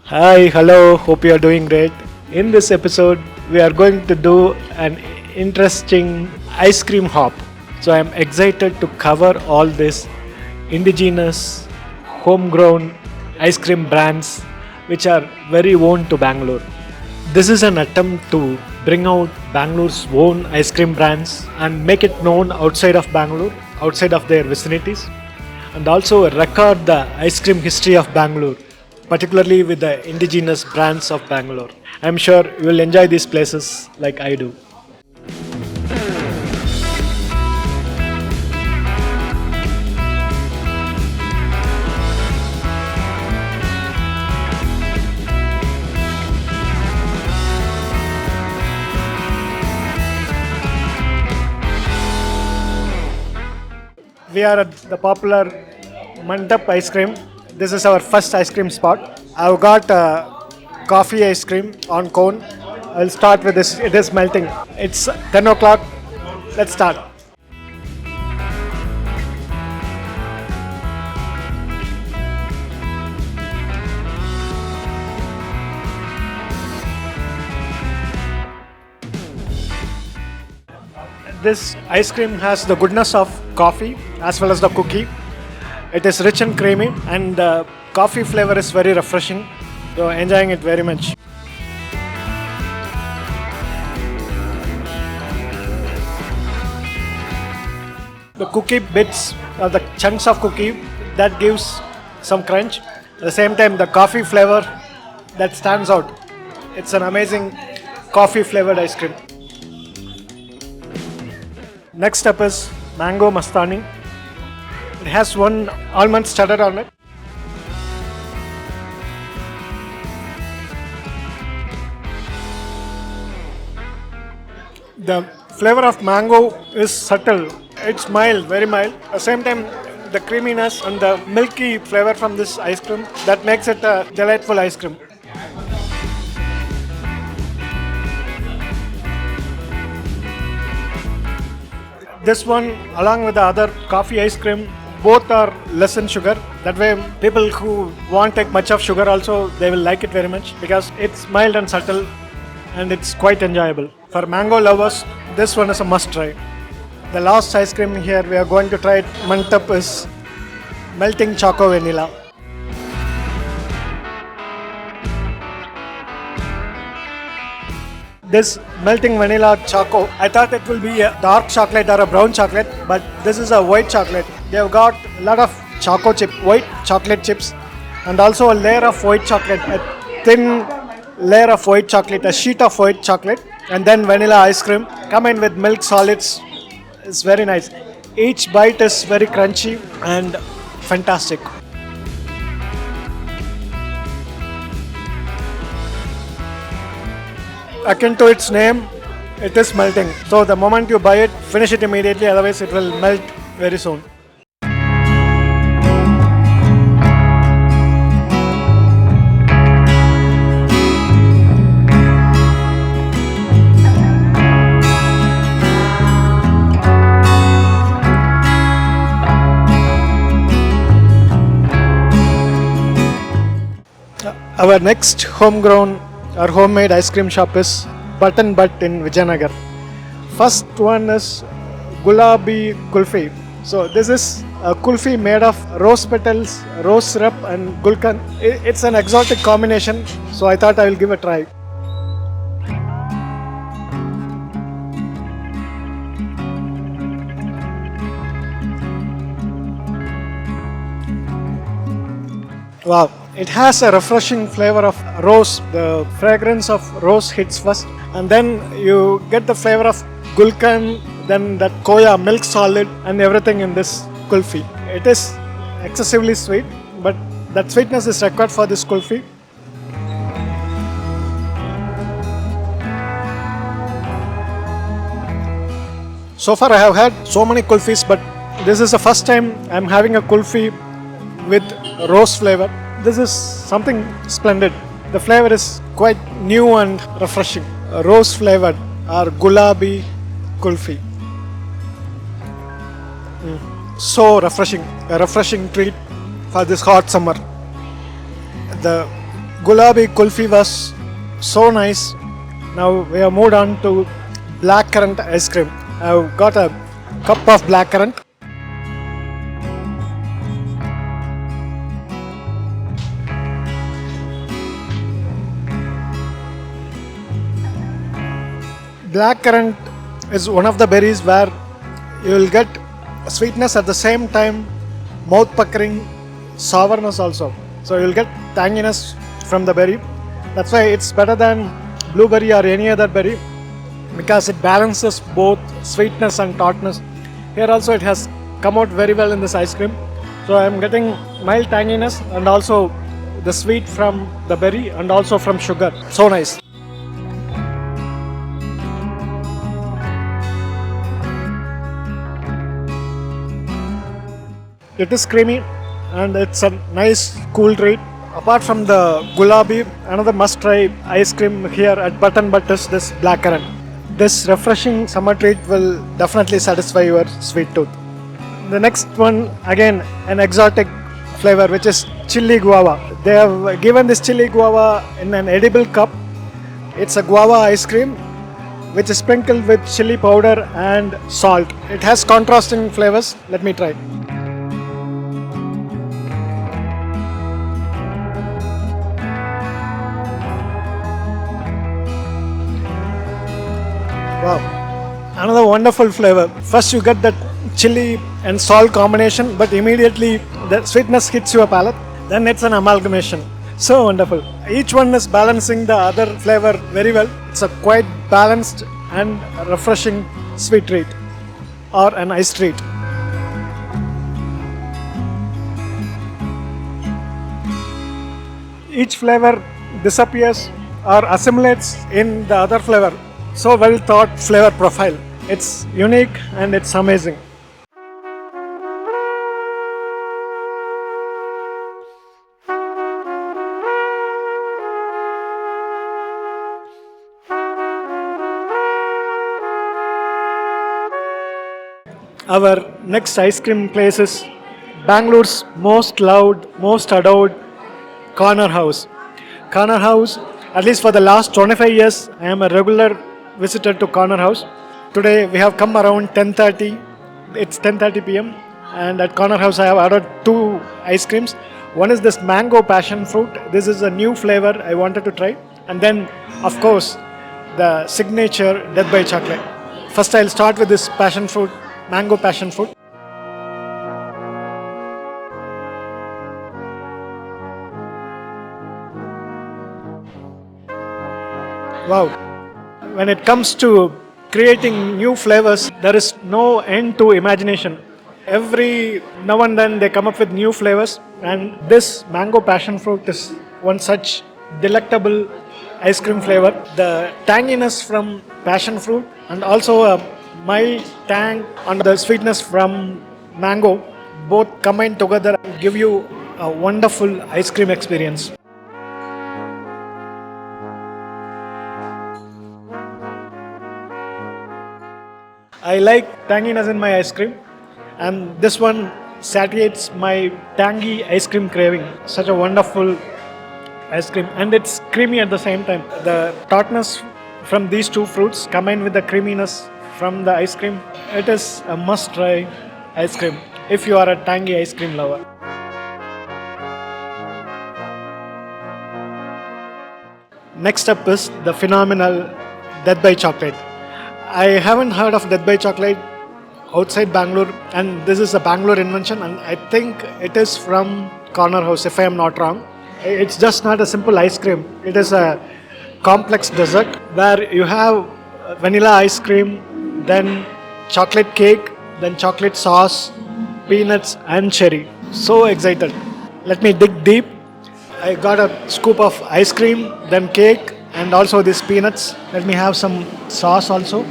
Hi, hello, hope you are doing great. In this episode, we are going to do an interesting ice cream hop. So, I am excited to cover all this indigenous, homegrown ice cream brands which are very own to Bangalore. This is an attempt to bring out Bangalore's own ice cream brands and make it known outside of Bangalore, outside of their vicinities, and also record the ice cream history of Bangalore, particularly with the indigenous brands of Bangalore. I'm sure you will enjoy these places like I do. We are at the popular Mup Ice Cream. This is our first ice cream spot. I've got coffee ice cream on cone. I'll start with this. It is melting. It's 10 o'clock. Let's start. This ice cream has the goodness of coffee as well as the cookie. It is rich and creamy, and the coffee flavor is very refreshing. So enjoying it very much. The cookie bits, the chunks of cookie, that gives some crunch. At the same time, the coffee flavor that stands out. It's an amazing coffee flavored ice cream. Next up is mango mastani. It has one almond studded on it. The flavor of mango is subtle. It's mild, very mild. At the same time, the creaminess and the milky flavor from this ice cream that makes it a delightful ice cream. This one, along with the other coffee ice cream, both are less in sugar. That way, people who won't take much of sugar also, they will like it very much because it's mild and subtle and it's quite enjoyable. For mango lovers, this one is a must try. The last ice cream here we are going to try it, Mantap, is melting choco vanilla. This melting vanilla choco, I thought it will be a dark chocolate or a brown chocolate, but this is a white chocolate. They have got a lot of choco chip, white chocolate chips, and also a layer of white chocolate, a thin layer of white chocolate, a sheet of white chocolate, and then vanilla ice cream combined with milk solids. It's very nice. Each bite is very crunchy and fantastic. Akin to its name, it is melting. So the moment you buy it, finish it immediately, otherwise it will melt very soon. Our next homegrown or homemade ice cream shop is Buton in Vijayanagar. First one is Gulabi Kulfi. So this is a kulfi made of rose petals, rose syrup and gulkan. It's an exotic combination, so I thought I will give a try. Wow, it has a refreshing flavor of rose. The fragrance of rose hits first, and then you get the flavor of gulkan, then that koya milk solid, and everything in this kulfi. It is excessively sweet, but that sweetness is required for this kulfi. So far, I have had so many kulfis, but this is the first time I'm having a kulfi with rose flavor. This is something splendid. The flavor is quite new and refreshing. Rose flavored or gulabi kulfi. So refreshing. A refreshing treat for this hot summer. The gulabi kulfi was so nice. Now we have moved on to blackcurrant ice cream. I've got a cup of blackcurrant. Blackcurrant is one of the berries where you will get sweetness at the same time, mouth puckering, sourness also. So you will get tanginess from the berry. That's why it's better than blueberry or any other berry because it balances both sweetness and tartness. Here also it has come out very well in this ice cream. So I am getting mild tanginess and also the sweet from the berry and also from sugar. So nice. It is creamy and it's a nice cool treat. Apart from the gulabi, another must try ice cream here at Buton is this blackcurrant. This refreshing summer treat will definitely satisfy your sweet tooth. The next one, again an exotic flavor, which is chili guava. They have given this chili guava in an edible cup. It's a guava ice cream which is sprinkled with chili powder and salt. It has contrasting flavors. Let me try. Wow, another wonderful flavor. First you get that chili and salt combination, but immediately the sweetness hits your palate. Then it's an amalgamation. So wonderful. Each one is balancing the other flavor very well. It's a quite balanced and refreshing sweet treat or an ice treat. Each flavor disappears or assimilates in the other flavor. So well thought flavor profile. It's unique and it's amazing. Our next ice cream place is Bangalore's most loved, most adored Corner House. Corner House, at least for the last 25 years, I am a regular visitor to Corner House. Today we have come around 10:30. It's 10:30 p.m. and at Corner House I have ordered two ice creams. One is this mango passion fruit. This is a new flavor I wanted to try. And then, of course, the signature Death by Chocolate. First I'll start with this passion fruit, mango passion fruit. Wow. When it comes to creating new flavors, there is no end to imagination. Every now and then they come up with new flavors, and this mango passion fruit is one such delectable ice cream flavor. The tanginess from passion fruit and also a mild tang and the sweetness from mango both combine together and give you a wonderful ice cream experience. I like tanginess in my ice cream, and this one satiates my tangy ice cream craving. Such a wonderful ice cream, and it's creamy at the same time. The tartness from these two fruits combined with the creaminess from the ice cream, it is a must try ice cream if you are a tangy ice cream lover. Next up is the phenomenal Death by Chocolate. I haven't heard of Death by Chocolate outside Bangalore, and this is a Bangalore invention, and I think it is from Corner House if I am not wrong. It's just not a simple ice cream. It is a complex dessert where you have vanilla ice cream, then chocolate cake, then chocolate sauce, peanuts and cherry. So excited. Let me dig deep. I got a scoop of ice cream, then cake, and also these peanuts. Let me have some sauce also.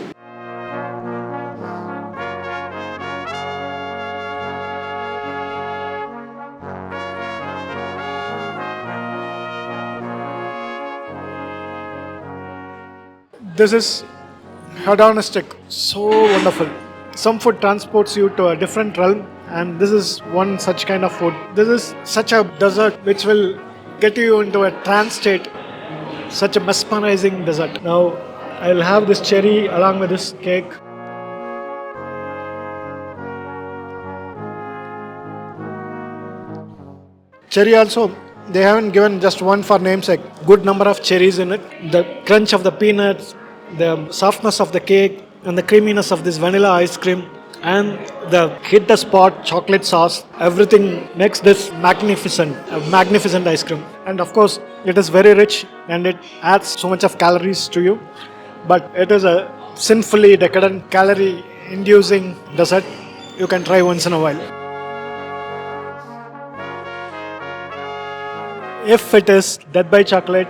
This is hedonistic, so wonderful. Some food transports you to a different realm, and this is one such kind of food. This is such a dessert which will get you into a trance state. Such a mesmerizing dessert. Now, I'll have this cherry along with this cake. Cherry also, they haven't given just one for namesake. Good number of cherries in it. The crunch of the peanuts, the softness of the cake, and the creaminess of this vanilla ice cream, and the hit the spot chocolate sauce. Everything makes this a magnificent ice cream. And of course, it is very rich and it adds so much of calories to you. But it is a sinfully decadent, calorie-inducing dessert you can try once in a while. If it is Death by Chocolate,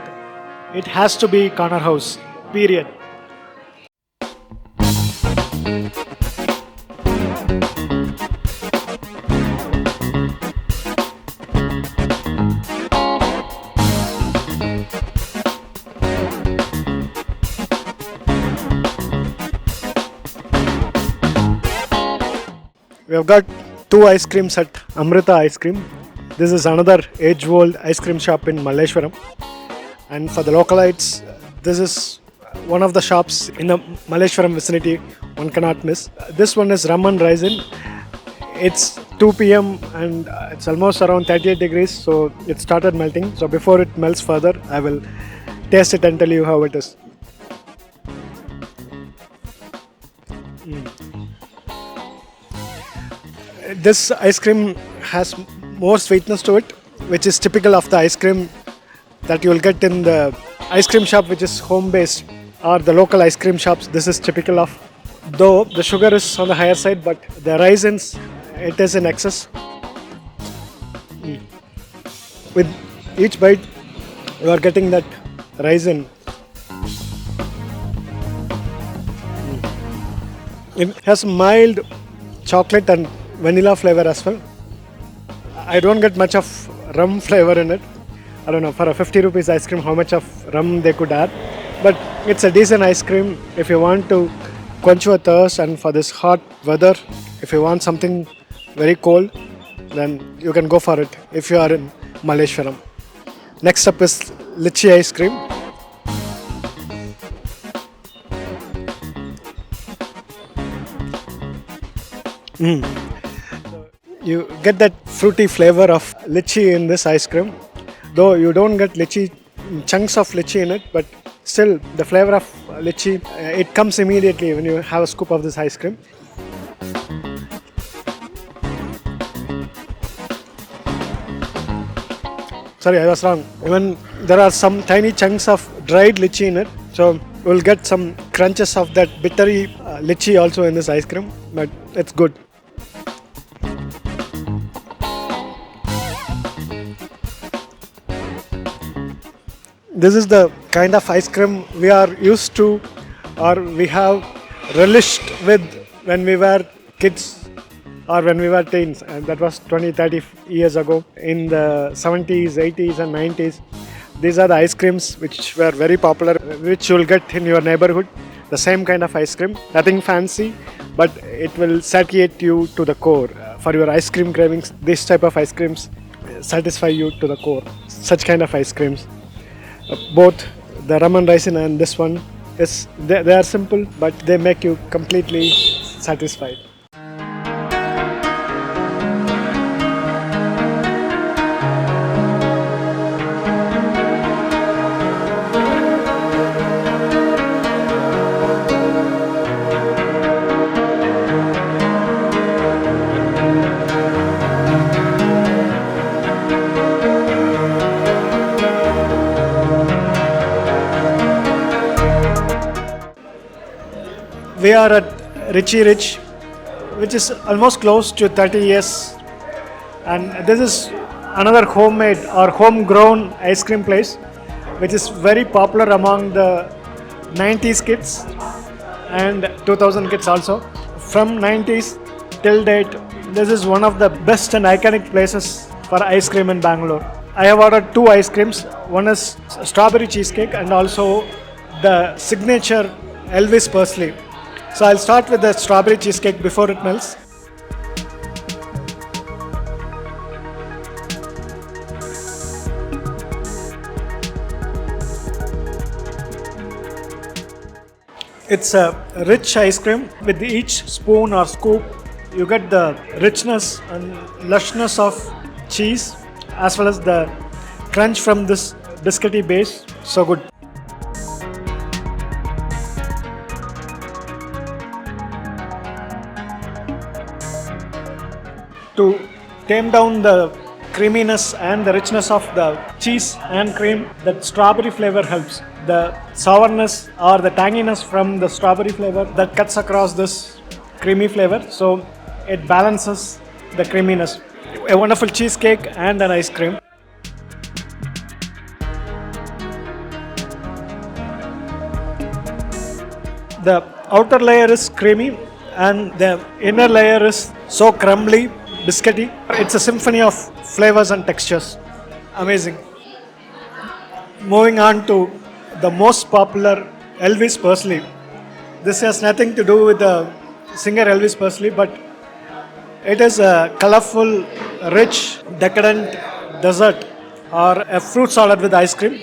it has to be Corner House. Period. We have got two ice creams at Amrita Ice Cream. This is another age-old ice cream shop in Malleshwaram. And for the localites, this is one of the shops in the Malleshwaram vicinity one cannot miss. This one is rum and raisin. It's 2 p.m. and it's almost around 38 degrees, so it started melting. So before it melts further, I will taste it and tell you how it is. This ice cream has more sweetness to it, which is typical of the ice cream that you will get in the ice cream shop which is home based or the local ice cream shops. This is typical of, though the sugar is on the higher side, but the raisins, it is in excess. With each bite you are getting that raisin. It has mild chocolate and vanilla flavor as well. I don't get much of rum flavor in it. I don't know, for a 50 rupees ice cream, how much of rum they could add. But it's a decent ice cream if you want to quench your thirst, and for this hot weather, if you want something very cold, then you can go for it if you are in Malleshwaram. Next up is Lychee Ice Cream. You get that fruity flavor of lychee in this ice cream, though you don't get chunks of lychee in it, but still the flavor of lychee, it comes immediately when you have a scoop of this ice cream. Sorry, I was wrong. Even there are some tiny chunks of dried lychee in it, so we'll get some crunches of that bittery lychee also in this ice cream, but it's good. This is the kind of ice cream we are used to, or we have relished with when we were kids or when we were teens, and that was 20-30 years ago in the 70s, 80s and 90s. These are the ice creams which were very popular, which you will get in your neighborhood. The same kind of ice cream, nothing fancy, but it will satiate you to the core. For your ice cream cravings, this type of ice creams satisfy you to the core. Such kind of ice creams. Both the rum and raisin and this one, they are simple, but they make you completely satisfied. We are at Richie Rich, which is almost close to 30 years, and this is another homemade or homegrown ice cream place, which is very popular among the 90s kids and 2000 kids also. From 90s till date, this is one of the best and iconic places for ice cream in Bangalore. I have ordered two ice creams. One is strawberry cheesecake and also the signature Elvis Presley. So I'll start with the strawberry cheesecake before it melts. It's a rich ice cream. With each spoon or scoop, you get the richness and lushness of cheese as well as the crunch from this biscuity base. So good. To tame down the creaminess and the richness of the cheese and cream, that strawberry flavor helps. The sourness or the tanginess from the strawberry flavor that cuts across this creamy flavor, so it balances the creaminess. A wonderful cheesecake and an ice cream. The outer layer is creamy and the inner layer is so crumbly, biscuity. It's a symphony of flavors and textures. Amazing. Moving on to the most popular, Elvis Presley. This has nothing to do with the singer Elvis Presley, but it is a colorful, rich, decadent dessert or a fruit salad with ice cream.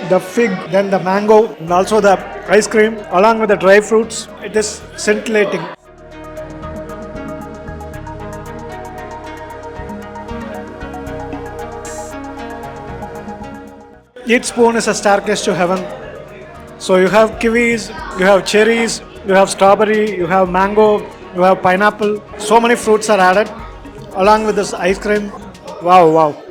The fig, then the mango, and also the ice cream, along with the dry fruits. It is scintillating. Each spoon is a staircase to heaven. So you have kiwis, you have cherries, you have strawberry, you have mango, you have pineapple. So many fruits are added, along with this ice cream. Wow, wow.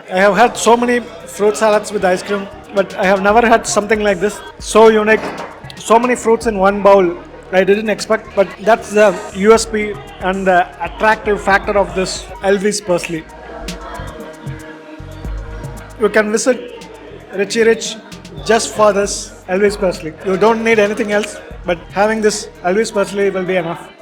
I have had so many fruit salads with ice cream, but I have never had something like this. So unique, so many fruits in one bowl. I didn't expect, but that's the USP and the attractive factor of this Elvis Presley. You can visit Richie Rich just for this Elvis Presley. You don't need anything else, but having this Elvis Presley will be enough.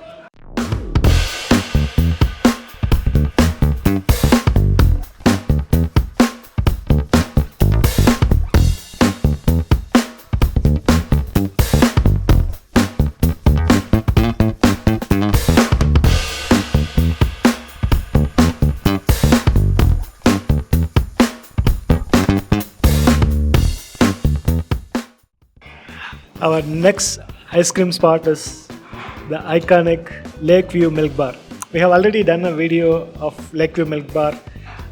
Our next ice cream spot is the iconic Lakeview Milk Bar. We have already done a video of Lakeview Milk Bar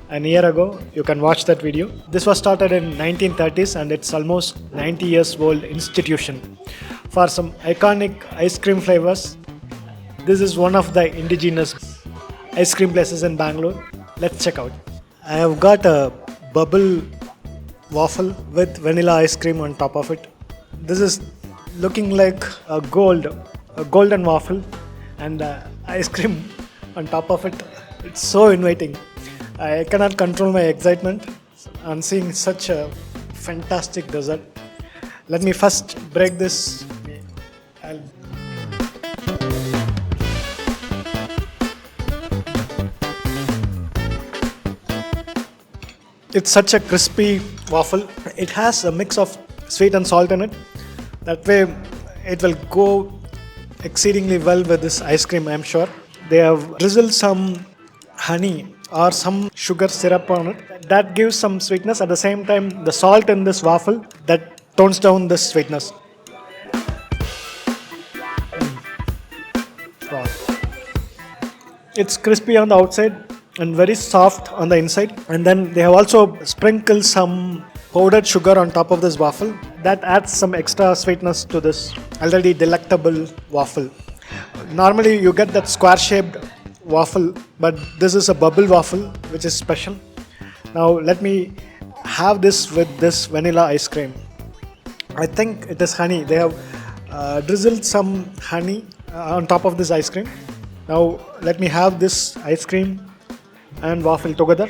a year ago. You can watch that video. This was started in 1930s and it's almost 90 years old institution. For some iconic ice cream flavors, this is one of the indigenous ice cream places in Bangalore. Let's check out. I have got a bubble waffle with vanilla ice cream on top of it. This is looking like a golden waffle and ice cream on top of it. It's so inviting. I cannot control my excitement on seeing such a fantastic dessert. Let me first break this. It's such a crispy waffle. It has a mix of sweet and salt in it. That way it will go exceedingly well with this ice cream, I'm sure. They have drizzled some honey or some sugar syrup on it. That gives some sweetness. At the same time, the salt in this waffle, that tones down the sweetness. Wow. It's crispy on the outside and very soft on the inside. And then they have also sprinkled some powdered sugar on top of this waffle. That adds some extra sweetness to this already delectable waffle. Normally you get that square shaped waffle, but this is a bubble waffle which is special. Now let me have this with this vanilla ice cream. I think it is honey. They have drizzled some honey on top of this ice cream. Now let me have this ice cream and waffle together.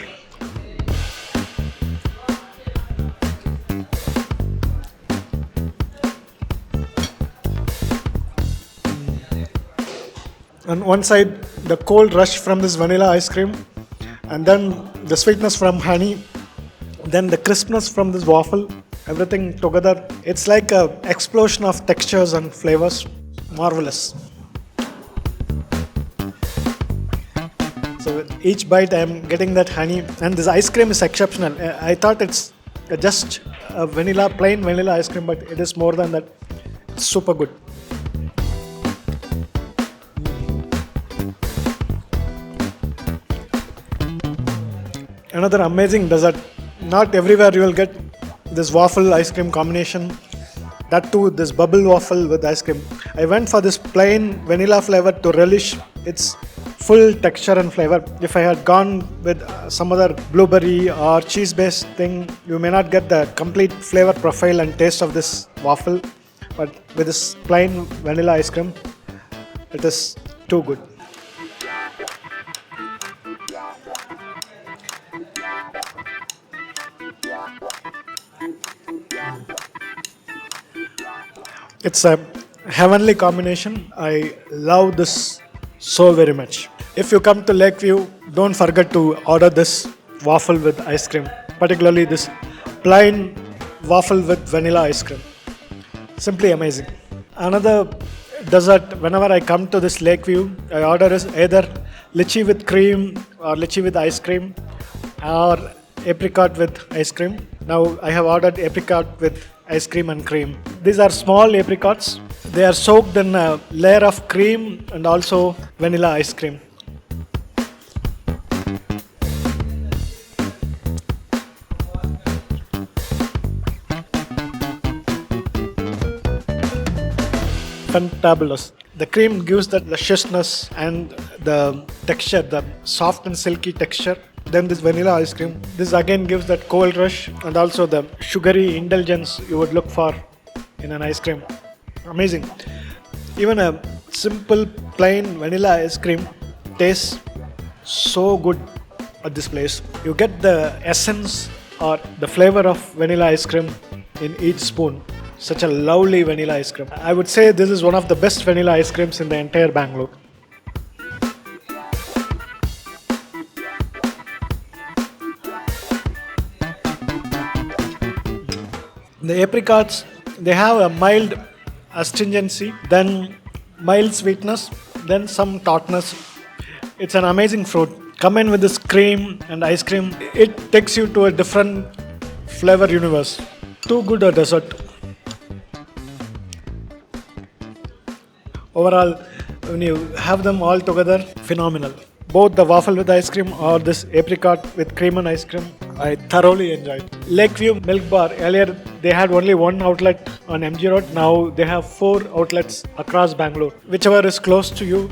On one side, the cold rush from this vanilla ice cream, and then the sweetness from honey, then the crispness from this waffle, everything together. It's like an explosion of textures and flavors. Marvelous. So with each bite, I am getting that honey, and this ice cream is exceptional. I thought it's just a plain vanilla ice cream, but it is more than that. It's super good. Another amazing dessert. Not everywhere you will get this waffle ice cream combination. That too, this bubble waffle with ice cream. I went for this plain vanilla flavor to relish its full texture and flavor. If I had gone with some other blueberry or cheese-based thing, you may not get the complete flavor profile and taste of this waffle. But with this plain vanilla ice cream, it is too good. It's a heavenly combination. I love this so very much. If you come to Lakeview, don't forget to order this waffle with ice cream, particularly this plain waffle with vanilla ice cream. Simply amazing. Another dessert, whenever I come to this Lakeview, I order is either lychee with cream or lychee with ice cream or apricot with ice cream. Now I have ordered apricot with ice cream and cream. These are small apricots. They are soaked in a layer of cream and also vanilla ice cream. Fantabulous. The cream gives that lusciousness and the texture, the soft and silky texture. Then this vanilla ice cream. This again gives that cold rush and also the sugary indulgence you would look for in an ice cream. Amazing. Even a simple plain vanilla ice cream tastes so good at this place. You get the essence or the flavor of vanilla ice cream in each spoon. Such a lovely vanilla ice cream. I would say this is one of the best vanilla ice creams in the entire Bangalore. The apricots, they have a mild astringency, then mild sweetness, then some tartness. It's an amazing fruit. Come in with this cream and ice cream, it takes you to a different flavor universe. Too good a dessert. Overall, when you have them all together, phenomenal. Both the waffle with ice cream or this apricot with cream and ice cream, I thoroughly enjoyed. Lakeview Milk Bar, earlier they had only one outlet on MG Road. Now they have 4 outlets across Bangalore. Whichever is close to you,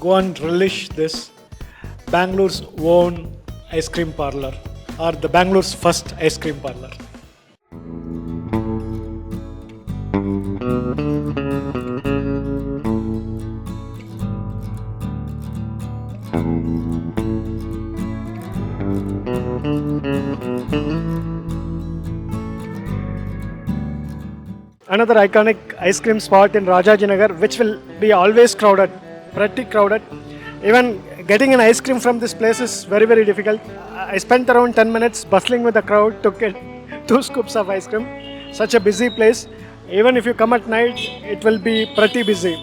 go and relish this Bangalore's own ice cream parlour or the Bangalore's first ice cream parlour. Another iconic ice cream spot in Rajajinagar, which will be always crowded, pretty crowded. Even getting an ice cream from this place is very, very difficult. I spent around 10 minutes bustling with the crowd to get 2 scoops of ice cream. Such a busy place. Even if you come at night, it will be pretty busy.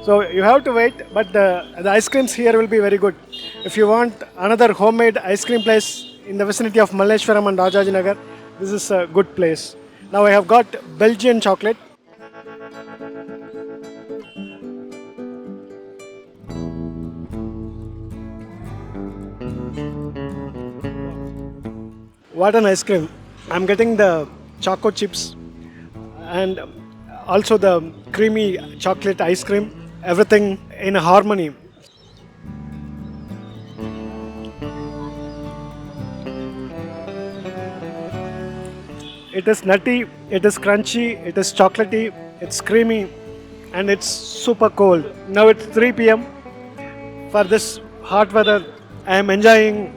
So you have to wait, but the ice creams here will be very good. If you want another homemade ice cream place in the vicinity of Malleshwaram and Rajajinagar, this is a good place. Now I have got Belgian chocolate. What an ice cream. I'm getting the choco chips and also the creamy chocolate ice cream. Everything in harmony. It is nutty, it is crunchy, it is chocolatey, it's creamy, and it's super cold. Now it's 3 p.m. For this hot weather, I am enjoying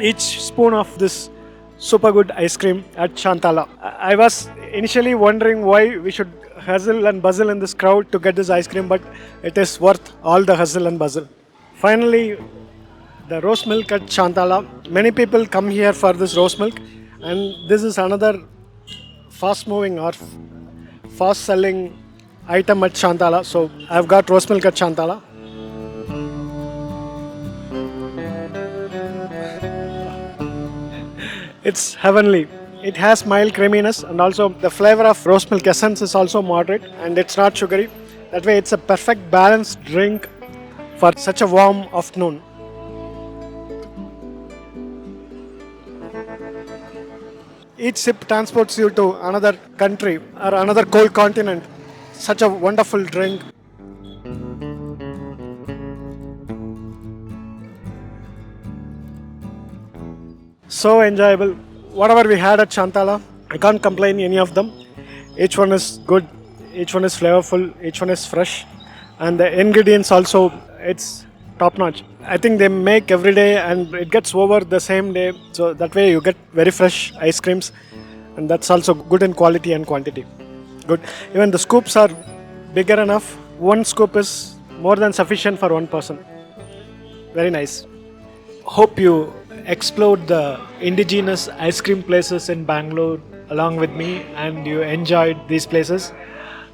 each spoon of this super good ice cream at Chantala. I was initially wondering why we should hustle and bustle in this crowd to get this ice cream, but it is worth all the hustle and bustle. Finally, the rose milk at Chantala. Many people come here for this rose milk. And this is another fast moving or fast selling item at Chantala. So I've got rose milk at Chantala. It's heavenly. It has mild creaminess and also the flavor of rose milk essence is also moderate and it's not sugary. That way, it's a perfect balanced drink for such a warm afternoon. Each sip transports you to another country or another cold continent. Such a wonderful drink. So enjoyable. Whatever we had at Chantala, I can't complain any of them. Each one is good, each one is flavorful, each one is fresh, and the ingredients also it's top notch. I think they make every day and it gets over the same day, so that way you get very fresh ice creams, and that's also good in quality and quantity. Good. Even the scoops are bigger enough. One scoop is more than sufficient for one person. Very nice. Hope you explored the indigenous ice cream places in Bangalore along with me and you enjoyed these places.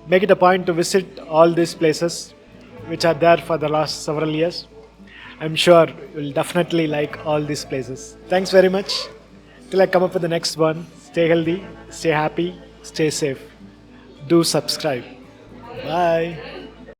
Make it a point to visit all these places which are there for the last several years. I'm sure you'll definitely like all these places. Thanks very much. Till I come up with the next one, stay healthy, stay happy, stay safe. Do subscribe. Bye.